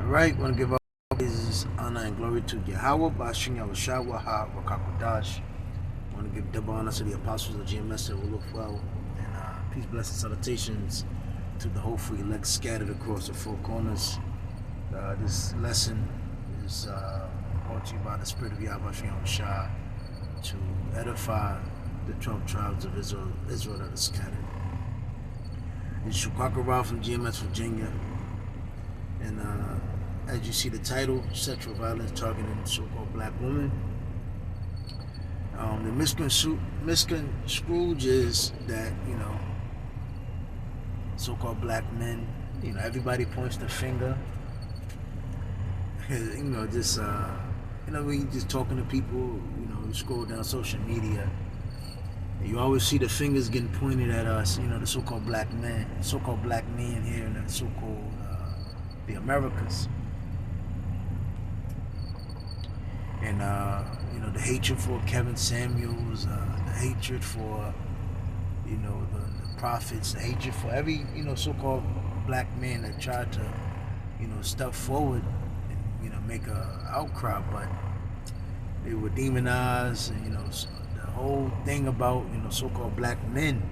Alright, want to give all praises, honor, and glory to Yahweh, Bashing Yahushua, Waha, Wakakodash. Want to give double honor to the apostles of GMS that will look well. And peace, blessings, salutations to the hopefully elect scattered across the four corners. This lesson is brought to you by the Spirit of Yahweh, Bashing Yahushua, to edify the 12 tribes of Israel that are scattered. It's Shukwakara from GMS, Virginia. And as you see the title, sexual violence targeting so-called black women. The misconstrued is that, so-called black men, everybody points the finger. When you just talking to people, you scroll down social media, you always see the fingers getting pointed at us, the so-called black men here in the so-called the Americas. And the hatred for Kevin Samuels, the hatred for the prophets, the hatred for every so-called black man that tried to step forward and make a outcry, but they were demonized. And the whole thing about so-called black men,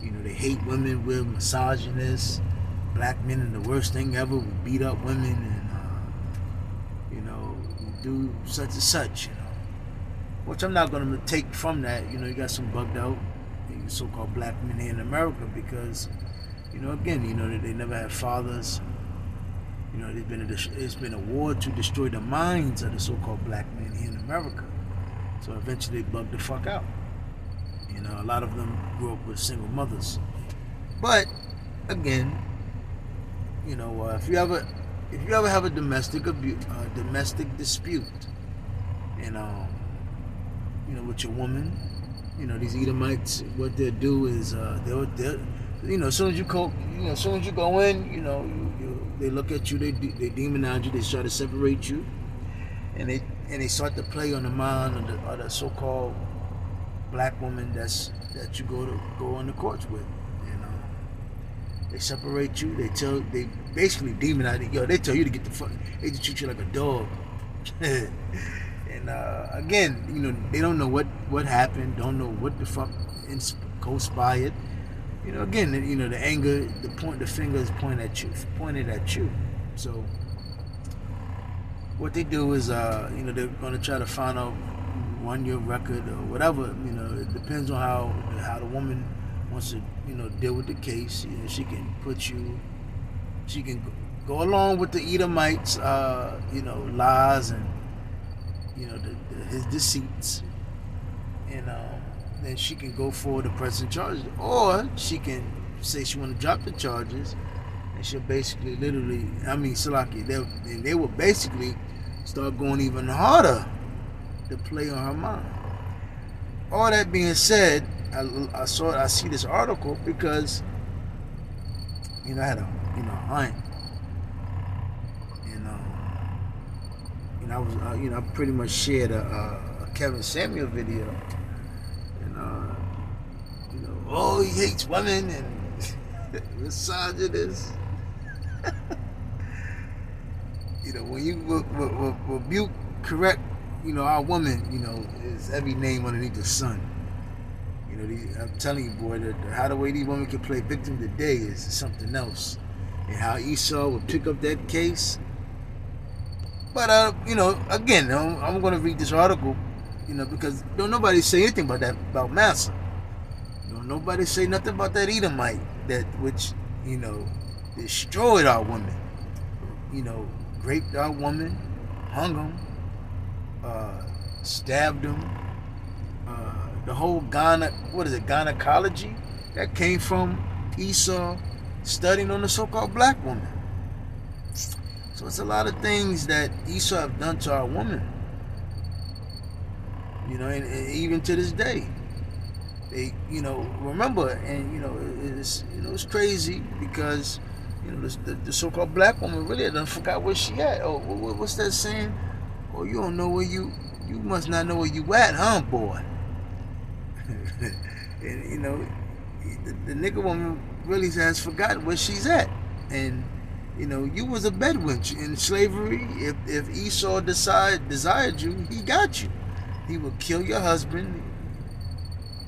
they hate women, we're misogynists. Black men are the worst thing ever. We beat up women and we do such and such, which I'm not going to take from that. You got some bugged out so-called black men here in America because again, they never had fathers. It's been a war to destroy the minds of the so-called black men here in America. So eventually they bugged the fuck out. A lot of them grew up with single mothers. But again, if you ever have a domestic dispute, with your woman, these Edomites, what they'll do is they'll as soon as you go in, they look at you, they demonize you, they try to separate you, and they start to play on the mind of the so-called black woman that you go on the courts with. They separate you. They basically demonize you. They tell you to get the fuck. They just treat you like a dog. And again, they don't know what happened. Don't know what the fuck conspired. Again, the anger, the finger is pointed at you. So what they do is, they're gonna try to find out your record or whatever. It depends on how the woman wants to deal with the case. She can go along with the Edomites lies and his deceits, and then she can go for the pressing charges, or she can say she want to drop the charges, and she'll basically Salaki, they will basically start going even harder to play on her mind. All that being said, I see this article because I had a aunt, and I was I pretty much shared a Kevin Samuel video, and he hates women and misogynist. When you rebuke, correct, our woman, is every name underneath the sun. I'm telling you, boy, that how the way these women can play victim today is something else. And how Esau would pick up that case. But, again, I'm going to read this article, because don't nobody say anything about Massa. Don't nobody say nothing about that Edomite, which destroyed our women. Raped our woman, hung them, stabbed them. The whole gynecology that came from Esau studying on the so-called black woman. So it's a lot of things that Esau have done to our women. And even to this day, they, remember, and it's crazy because the so-called black woman really done forgot where she at. Oh, what's that saying? Oh, you don't know where you must not know where you at, huh, boy? And the nigga woman really has forgotten where she's at, and You know, you was a bedwench in slavery. If Esau desired you, he got you. He would kill your husband,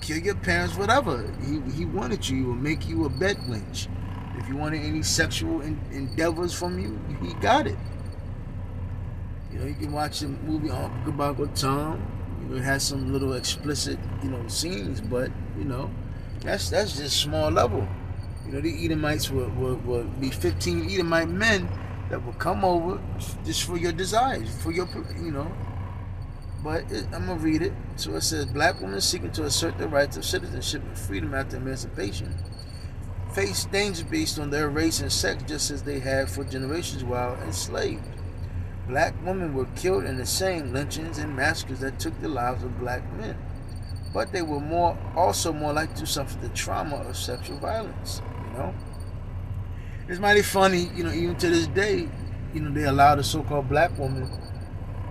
kill your parents, whatever. He wanted you. He would make you a bedwench. If you wanted any sexual endeavors from you, he got it. You know, you can watch the movie Goodbye Uncle Tom. You know, it has some little explicit, scenes, but that's just small level. You know, the Edomites would be 15 Edomite men that would come over just for your desires, for your, But I'm going to read it. So it says, black women seeking to assert their rights of citizenship and freedom after emancipation face danger based on their race and sex, just as they had for generations while enslaved. Black women were killed in the same lynchings and massacres that took the lives of black men. But they were also more likely to suffer the trauma of sexual violence. It's mighty funny, even to this day, they allow the so-called black woman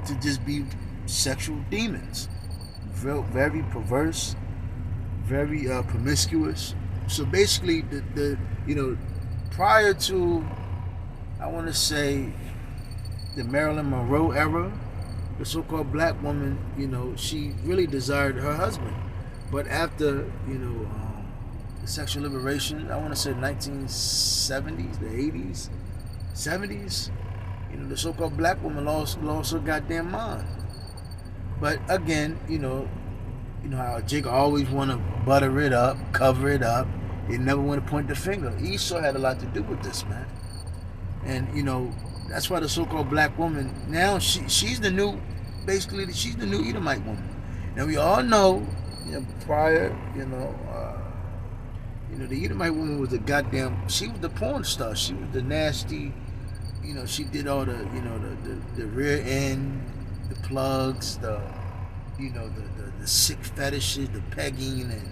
to just be sexual demons. Very perverse, very promiscuous. So basically, prior to, I want to say, the Marilyn Monroe era, the so-called black woman, she really desired her husband. But after, the sexual liberation, I want to say 1970s, the 80s, 70s, the so-called black woman lost her goddamn mind. But again, how Jake always want to butter it up, cover it up. He never want to point the finger. Esau had a lot to do with this, man. And, that's why the so-called black woman, now she's the new Edomite woman. Now we all know, prior, the Edomite woman was she was the porn star. She was the nasty, she did all the, the rear end, the plugs, the sick fetishes, the pegging, and,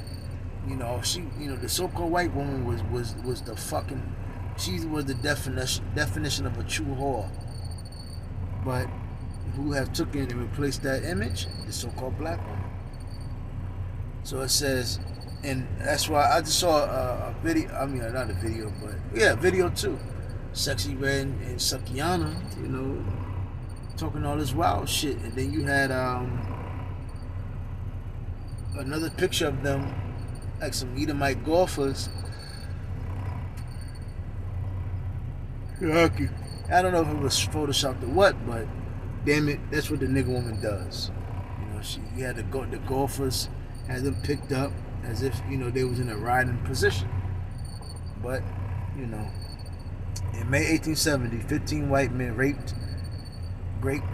she, the so-called white woman was the fucking, she was the definition of a true whore. But who have taken and replaced that image? The so-called black woman. So it says, and that's why I just saw a video, not a video, but yeah, video too. Sexy Red and Sakiana, talking all this wild shit. And then you had another picture of them, like some Edomite golfers. I don't know if it was photoshopped or what, but damn it, that's what the nigga woman does. She had the golfers, had them picked up as if, they was in a riding position. But, in May 1870, 15 white men raped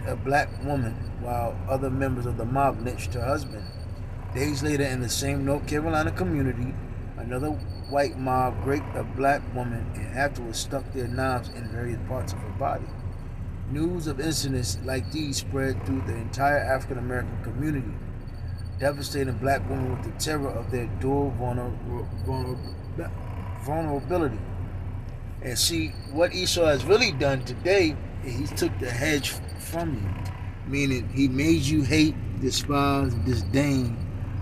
a black woman while other members of the mob lynched her husband. Days later, in the same North Carolina community, another white mob raped a black woman and afterwards stuck their knives in various parts of her body. News of incidents like these spread through the entire African American community, devastating black women with the terror of their dual vulnerability. And see, what Esau has really done today, he took the hedge from you, meaning he made you hate, despise, disdain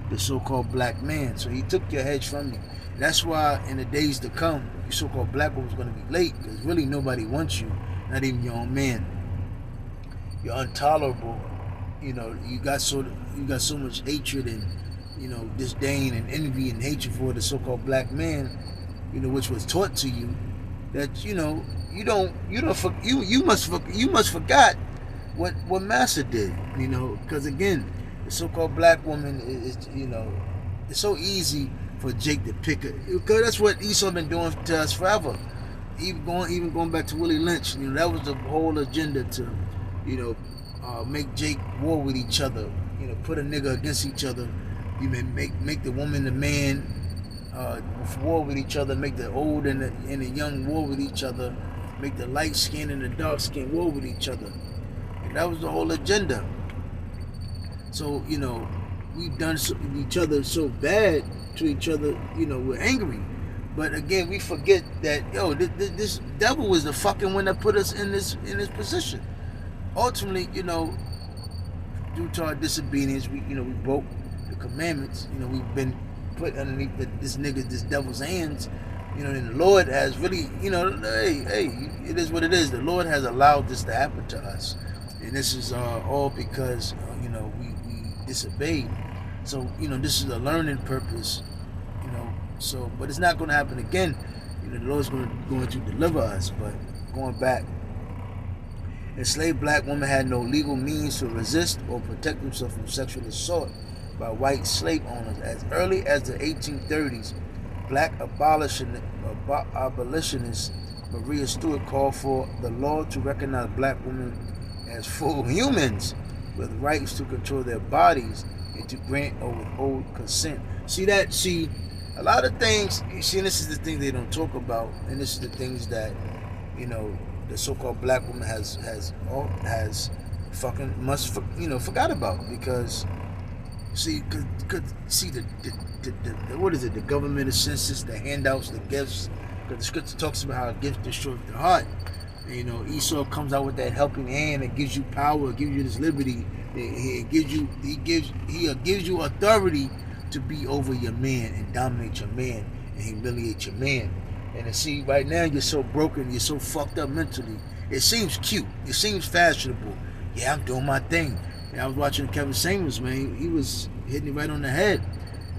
the so-called black man. So he took your hedge from you. That's why in the days to come, your so-called black woman's going to be late, because really nobody wants you, not even your own man. You're intolerable. You got so much hatred and disdain and envy and hatred for the so-called black man, which was taught to you, that you must forgot what Massa did, because again, the so-called black woman is it's so easy for Jake to pick it, because that's what Esau been doing to us forever. Even going back to Willie Lynch, that was the whole agenda to, make Jake war with each other, put a nigga against each other. You may make the woman the man war with each other, make the old and the young war with each other, make the light skin and the dark skin war with each other. And that was the whole agenda. So, we've done each other so bad to each other, we're angry. But again, we forget that, this devil was the fucking one that put us in this position. Ultimately, due to our disobedience, we broke the commandments. We've been put underneath this devil's hands. And the Lord has really, hey, it is what it is. The Lord has allowed this to happen to us, and this is all because we disobeyed. So this is a learning purpose. So but it's not going to happen again. The Lord's going to deliver us. But going back, enslaved black women had no legal means to resist or protect themselves from sexual assault by white slave owners. As early as the 1830s, black abolitionist Maria Stewart called for the law to recognize black women as full humans with rights to control their bodies and to grant or withhold consent. See, a lot of things, this is the thing they don't talk about, and this is the things that, the so-called black woman has forgot about, because what is it? The government, the census, the handouts, the gifts. Because the scripture talks about how gifts destroy the heart. And, Esau comes out with that helping hand that gives you power, gives you this liberty. He gives you authority to be over your man and dominate your man and humiliate your man. And to see right now you're so broken, you're so fucked up mentally. It seems cute. It seems fashionable. Yeah, I'm doing my thing. And I was watching Kevin Samuels, man. He was hitting it right on the head.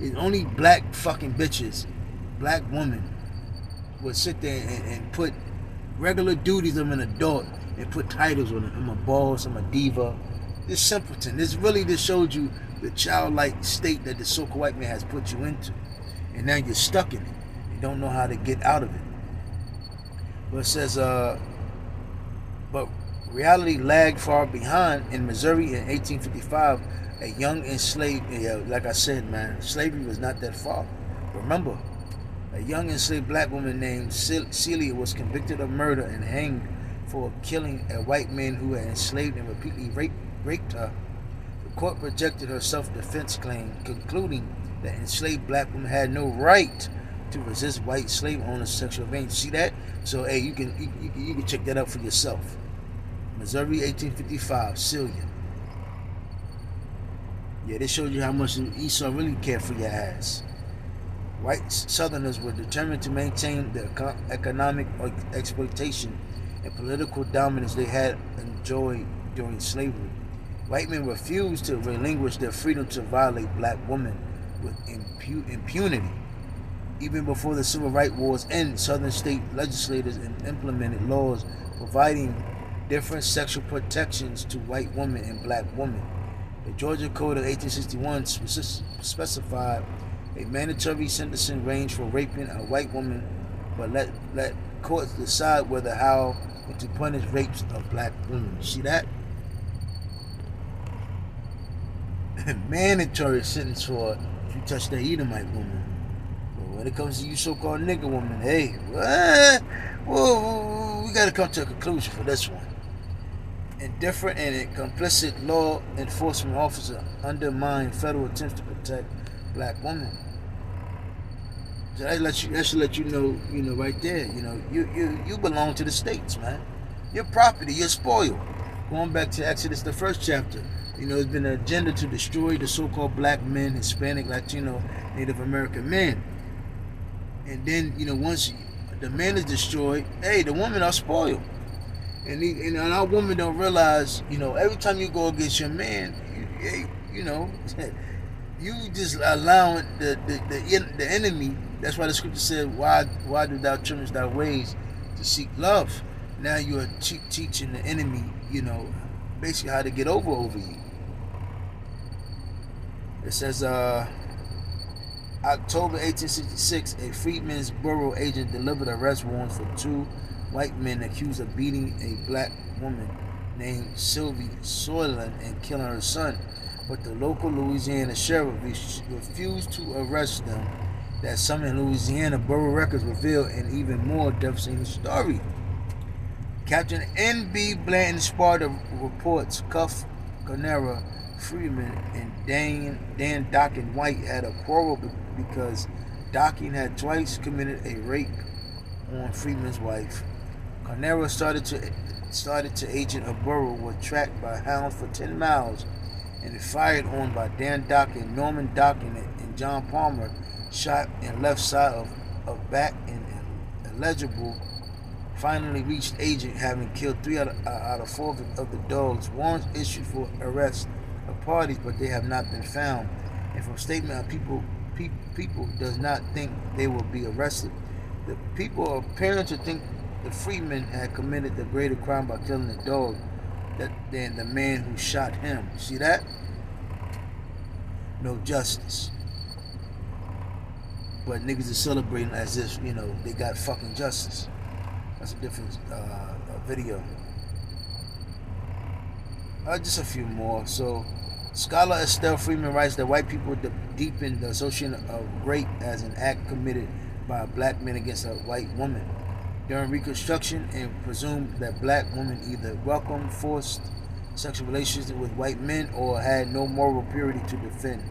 It's only black fucking bitches, black women, would sit there and put regular duties. I'm an adult and put titles on it. I'm a boss. I'm a diva. This simpleton. This really just showed you the childlike state that the so-called white man has put you into, and now you're stuck in it. You don't know how to get out of it. But it says, but reality lagged far behind. In Missouri in 1855, a young enslaved, like I said, man, slavery was not that far. Remember, a young enslaved black woman named Celia was convicted of murder and hanged for killing a white man who had enslaved and repeatedly raped her. The court rejected her self-defense claim, concluding that enslaved black women had no right to resist white slave owners' sexual advantage. See that? So, hey, you can check that out for yourself. Missouri, 1855, Celia. Yeah, this shows you how much Esau really cared for your ass. White Southerners were determined to maintain the economic exploitation and political dominance they had enjoyed during slavery. White men refused to relinquish their freedom to violate black women with impunity. Even before the Civil Rights Wars ended, Southern state legislators implemented laws providing different sexual protections to white women and black women. The Georgia Code of 1861 specified a mandatory sentencing range for raping a white woman, but let courts decide how to punish rapes of black women. You see that? Mandatory sentence for if you touch the Edomite woman. But when it comes to you so-called nigger woman, hey, we got to come to a conclusion for this one. Indifferent and complicit law enforcement officer undermine federal attempts to protect black women. So that should let you know, right there. You belong to the states, man. Your property, you're spoiled. Going back to Exodus, the first chapter, there's been an agenda to destroy the so-called black men, Hispanic, Latino, Native American men. And then, once the man is destroyed, hey, the women are spoiled. And our women don't realize, every time you go against your man, you just allowing the enemy. That's why the scripture said, why do thou change thy ways to seek love? Now you are teaching the enemy, basically how to get over you. It says, October 1866, a Freedmen's Bureau agent delivered arrest warrants for 2 white men accused of beating a black woman named Sylvie Soyland and killing her son. But the local Louisiana sheriff refused to arrest them. That some in Louisiana borough records reveal an even more devastating story. Captain N.B. Blanton Sparta reports Cuff, Conera, Freeman, and Dan Dockin White had a quarrel because Dockin had twice committed a rape on Freeman's wife. Conera started to agent a burrow, was tracked by hounds for 10 miles, and fired on by Dan Dockin, Norman Dockin, and John Palmer, shot in left side of back and legible finally reached agent, having killed 3 out of 4 of the dogs. Warrants issued for arrest of parties, but they have not been found. And from statement of people does not think they will be arrested. The people are appearing to think the freeman had committed the greater crime by killing the dog than the man who shot him. See that? No justice. But niggas are celebrating as if, they got fucking justice. That's a different video. Just a few more. So, scholar Estelle Freeman writes that white people deepen the association of rape as an act committed by a black man against a white woman during Reconstruction, and presumed that black women either welcomed forced sexual relations with white men or had no moral purity to defend.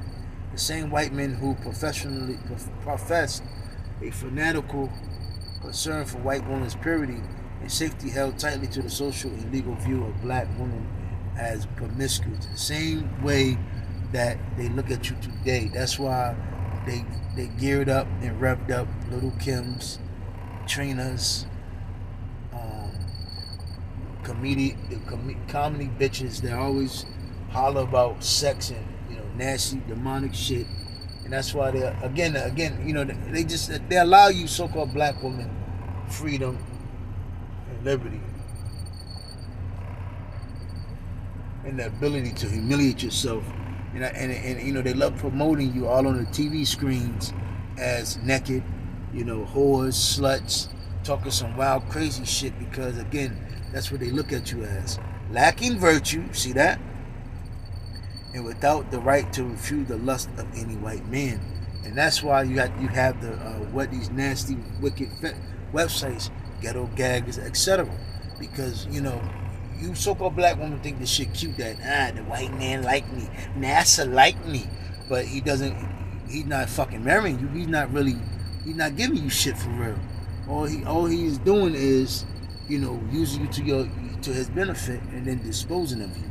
The same white men who professed a fanatical concern for white women's purity and safety held tightly to the social and legal view of black women as promiscuous. The same way that they look at you today. That's why they geared up and revved up Little Kims, Trinas, comedy bitches that always holler about sex and nasty demonic shit. And that's why they again they allow you so-called black women freedom and liberty and the ability to humiliate yourself, and they love promoting you all on the TV screens as naked, whores, sluts, talking some wild crazy shit, because again, that's what they look at you as, lacking virtue. See that? And without the right to refuse the lust of any white man. And that's why you have the these nasty, wicked websites, ghetto gags, etc. Because you so-called black women think this shit cute, that the white man like me, Massa like me, but he's not fucking marrying you. He's not giving you shit for real. All he is doing is using you to his benefit and then disposing of you.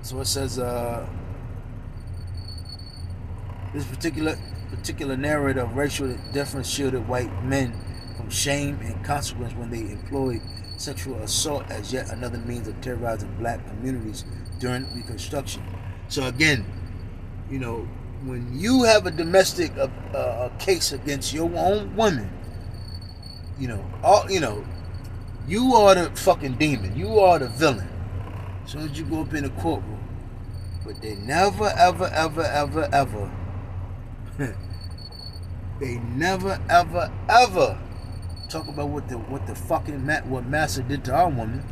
So it says this particular narrative of racial difference shielded white men from shame and consequence when they employed sexual assault as yet another means of terrorizing black communities during Reconstruction. So again, when you have a domestic case against your own woman, you are the fucking demon. You are the villain. As soon as you go up in the courtroom. But they never, ever, ever, ever, ever they never, ever, ever talk about what Massa did to our woman.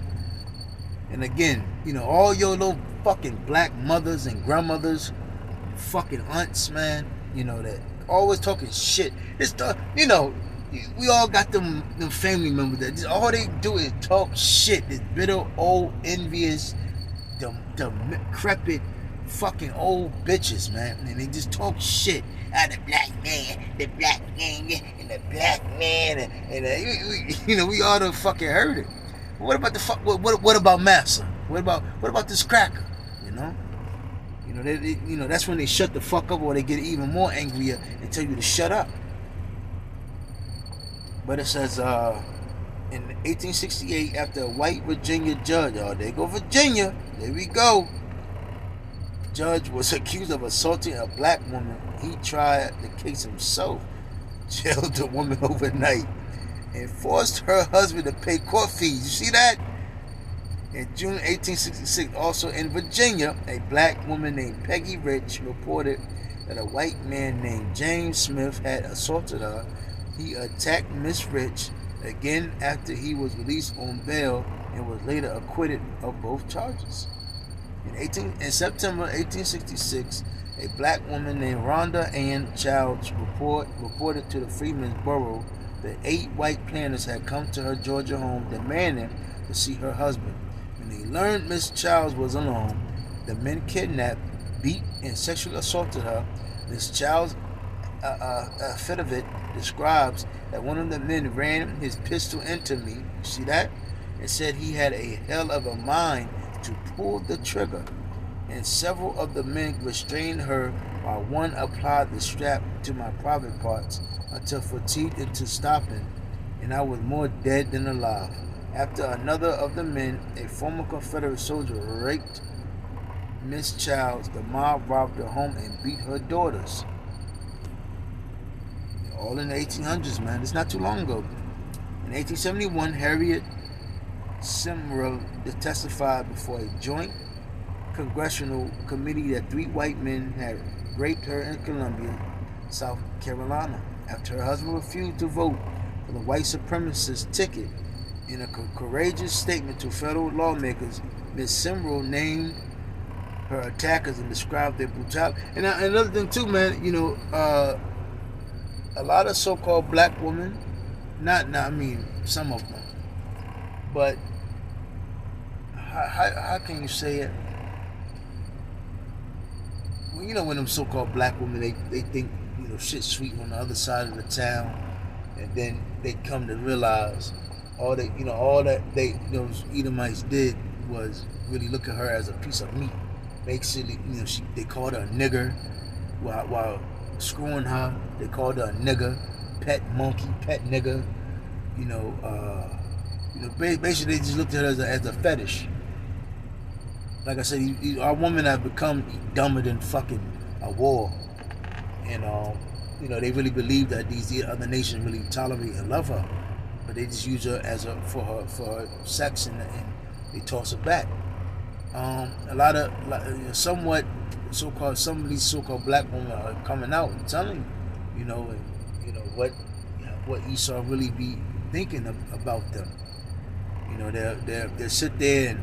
And again, all your little fucking black mothers and grandmothers, fucking aunts, man, that always talking shit. We all got them family members that all they do is talk shit. This bitter, old, envious, decrepit, fucking old bitches, man. And they just talk shit. The black man, and the black man, and we all done fucking heard it. What about what about Massa? What about this cracker? That's when they shut the fuck up, or they get even more angrier and tell you to shut up. But it says in 1868, after a white Virginia judge, there go Virginia, there we go. Judge was accused of assaulting a black woman. He tried the case himself, jailed the woman overnight, and forced her husband to pay court fees. You see that? In June 1866, also in Virginia, a black woman named Peggy Rich reported that a white man named James Smith had assaulted her. He attacked Miss Rich again after he was released on bail and was later acquitted of both charges. In September 1866, a black woman named Rhonda Ann Childs reported to the Freedmen's Bureau that 8 white planters had come to her Georgia home demanding to see her husband. When they learned Miss Childs was alone, the men kidnapped, beat, and sexually assaulted her. Miss Childs' affidavit describes that one of the men ran his pistol into me, see that, and said he had a hell of a mind to pull the trigger, and several of the men restrained her while one applied the strap to my private parts until fatigued into stopping, and I was more dead than alive. After another of the men, a former Confederate soldier, raped Miss Childs, the mob robbed her home and beat her daughters. All in the 1800s, man. It's not too long ago. In 1871, Harriet Simrel testified before a joint congressional committee that 3 white men had raped her in Columbia, South Carolina. After her husband refused to vote for the white supremacist ticket, in a courageous statement to federal lawmakers, Ms. Simrel named her attackers and described their brutality. And another thing too, man, a lot of so-called black women, I mean some of them, but how can you say it? Well, when them so-called black women, they think shit's sweet on the other side of the town, and then they come to realize all that those Edomites did was really look at her as a piece of meat. Basically, they called her a nigger while screwing her. They called her a nigger, pet monkey, pet nigger. Basically they just looked at her as a fetish. Like I said, our women have become dumber than fucking a war, and they really believe that these other nations really tolerate and love her, but they just use her for her sex, and they toss her back. Some of these so-called black women are coming out and telling what Esau really be thinking about them. They'll sit there and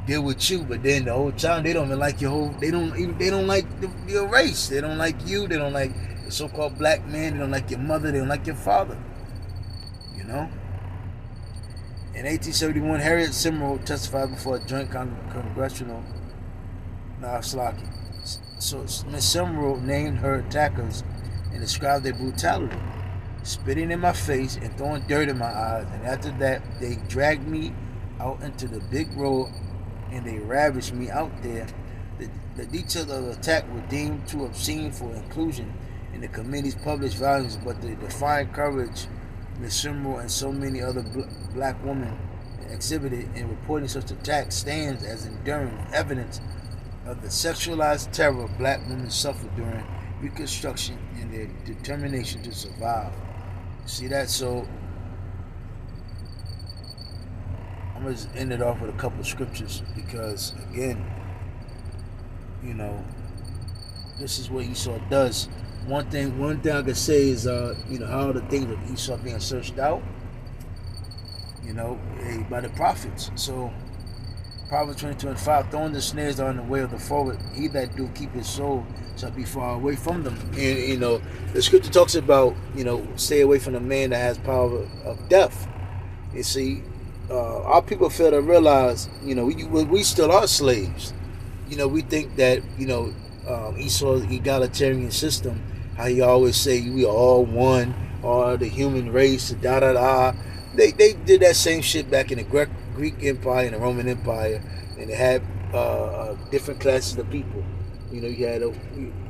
deal with you, but then the whole time they don't even like they don't like your race. They don't like you. They don't like the so-called black man. They don't like your mother. They don't like your father. In 1871, Harriet Simrel testified before a joint congressional Slaki. So Ms. Simrel named her attackers and described their brutality, spitting in my face and throwing dirt in my eyes. And after that, they dragged me out into the big road and they ravaged me out there. The details of the attack were deemed too obscene for inclusion in the committee's published volumes, but the defiant courage Ms. Simrel and so many other black women exhibited in reporting such attacks stands as enduring evidence of the sexualized terror black women suffered during Reconstruction and their determination to survive. See that? So I'm going to end it off with a couple of scriptures because, again, this is what Esau does. One thing I could say is, how the things of Esau being searched out, by the prophets. So, Proverbs 22:5, throwing the snares are in the way of the forward. He that do keep his soul shall be far away from them. And, the scripture talks about, stay away from the man that has power of death. You see, our people fail to realize, we still are slaves. We think that, Esau's egalitarian system, how he always say we are all one, or the human race, da-da-da. They did that same shit back in the Greek Empire and the Roman Empire, and they had different classes of people. You had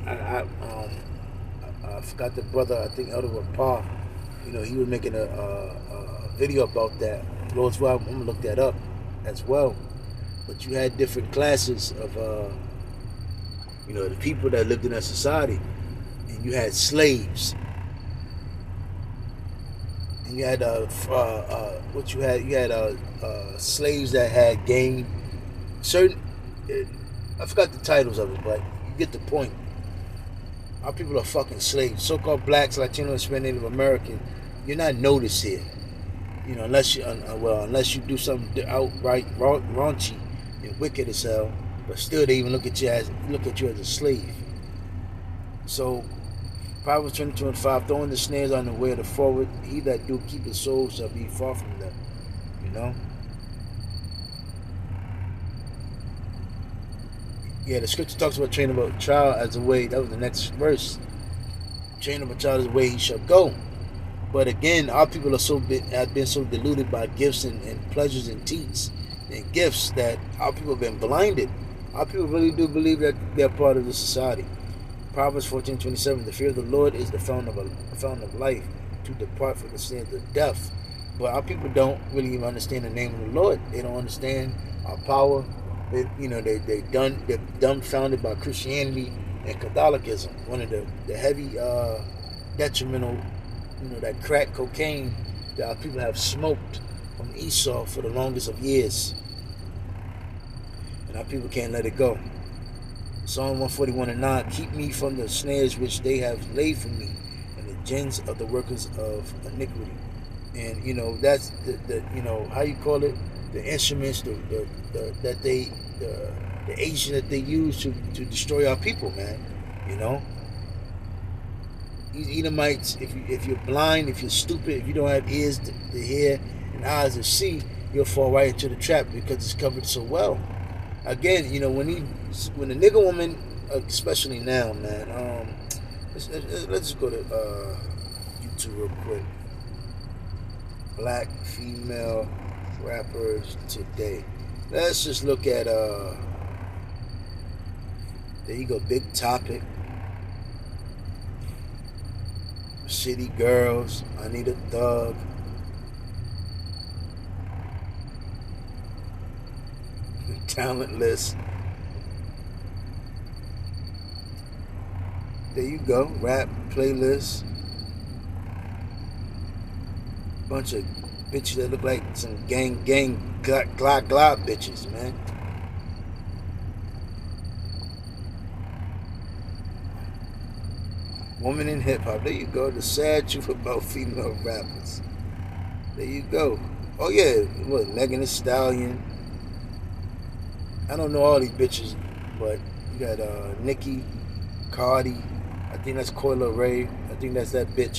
I forgot the brother, I think Elder Rapar, he was making a video about that. Lord's will, I'm gonna look that up as well. But you had different classes of the people that lived in that society, and you had slaves, and you had slaves that had gained certain. I forgot the titles of it, but you get the point. Our people are fucking slaves. So-called blacks, Latino, Hispanic, Native American. You're not noticed here, unless you do something outright raunchy and wicked as hell. But still, they even look at you as a slave. So, Proverbs 22:5, throwing the snares on the way of the forward. He that do keep his soul shall be far from them. Yeah, the scripture talks about training up a child as a way. That was the next verse. Train up a child as a way he shall go. But again, our people have been so deluded by gifts and pleasures and teats and gifts that our people have been blinded. Our people really do believe that they're part of the society. Proverbs 14:27, the fear of the Lord is the fountain of life, to depart from the sins of death. But our people don't really even understand the name of the Lord. They don't understand our power. They're dumbfounded by Christianity and Catholicism. One of the heavy detrimental, that crack cocaine that our people have smoked from Esau for the longest of years. And our people can't let it go. Psalm 141:9, keep me from the snares which they have laid for me, and the gins of the workers of iniquity. And that's the how you call it, the instruments, the agent that they use to destroy our people, man. These Edomites, if you're blind, if you're stupid, if you don't have ears to hear and eyes to see, you'll fall right into the trap because it's covered so well. Again, when a nigga woman, especially now, man. Let's go to YouTube real quick. Black female rappers today. Let's just look at there you go, Big Topic, City Girls, I Need a Thug, Talentless. There you go, rap playlist. Bunch of bitches that look like some gang glock bitches, man. Woman in hip hop. There you go. The sad truth about female rappers. There you go. Oh yeah, what, Megan Thee Stallion. I don't know all these bitches, but you got Nicki, Cardi. I think that's Coyle Ray. I think that's that bitch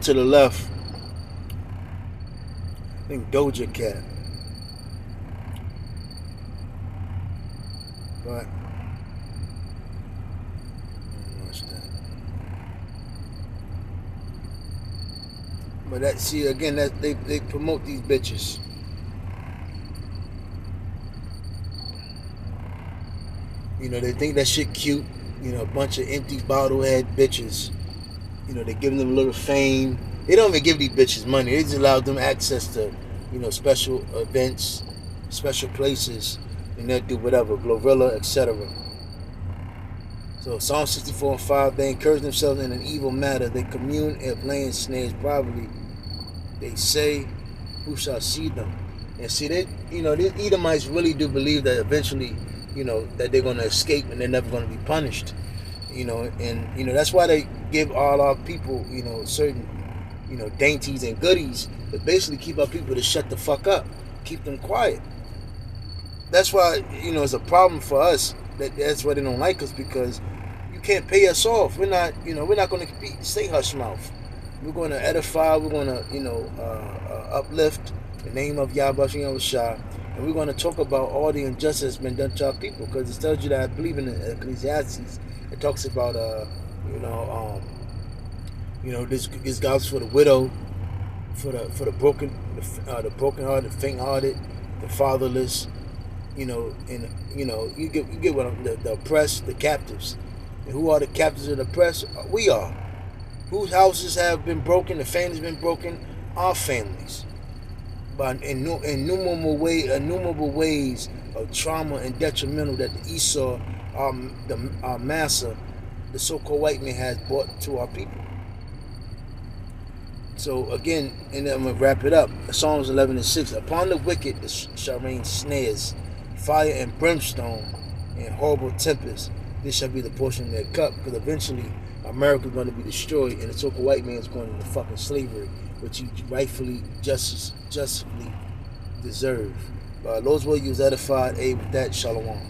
to the left. I think Doja Cat. But watch that. But they promote these bitches. They think that shit cute. A bunch of empty bottle head bitches. They give them a little fame. They don't even give these bitches money. They just allow them access to, special events, special places, and they'll do whatever, Glorilla, etc. So Psalm 64:5, they encourage themselves in an evil matter. They commune and laying snares privately. They say, who shall see them? And see, these Edomites really do believe that eventually, that they're going to escape and they're never going to be punished. And that's why they give all our people, certain, dainties and goodies, but basically keep our people to shut the fuck up, keep them quiet. That's why, it's a problem for us. That's why they don't like us, because you can't pay us off. We're not going to stay hush mouth. We're going to edify. We're going to, uplift the name of Yahweh Shah, and we're going to talk about all the injustice that's been done to our people, because it tells you that I believe in the Ecclesiastes. It talks about, this gospel for the widow, for the broken, the brokenhearted, the faint-hearted, the fatherless. You get what the oppressed, the captives. And who are the captives and oppressed? We are. Whose houses have been broken, the families been broken? Our families. By innumerable ways of trauma and detrimental that the Esau, our Massa, the so-called white man, has brought to our people. So again, and I'm gonna wrap it up. Psalms 11:6. Upon the wicked shall rain snares, fire and brimstone, and horrible tempests. This shall be the portion of their cup, because eventually America is going to be destroyed, and the so-called white man is going into fucking slavery, which he rightfully, justly deserve. Lord's will, you was edified. With that, shalom.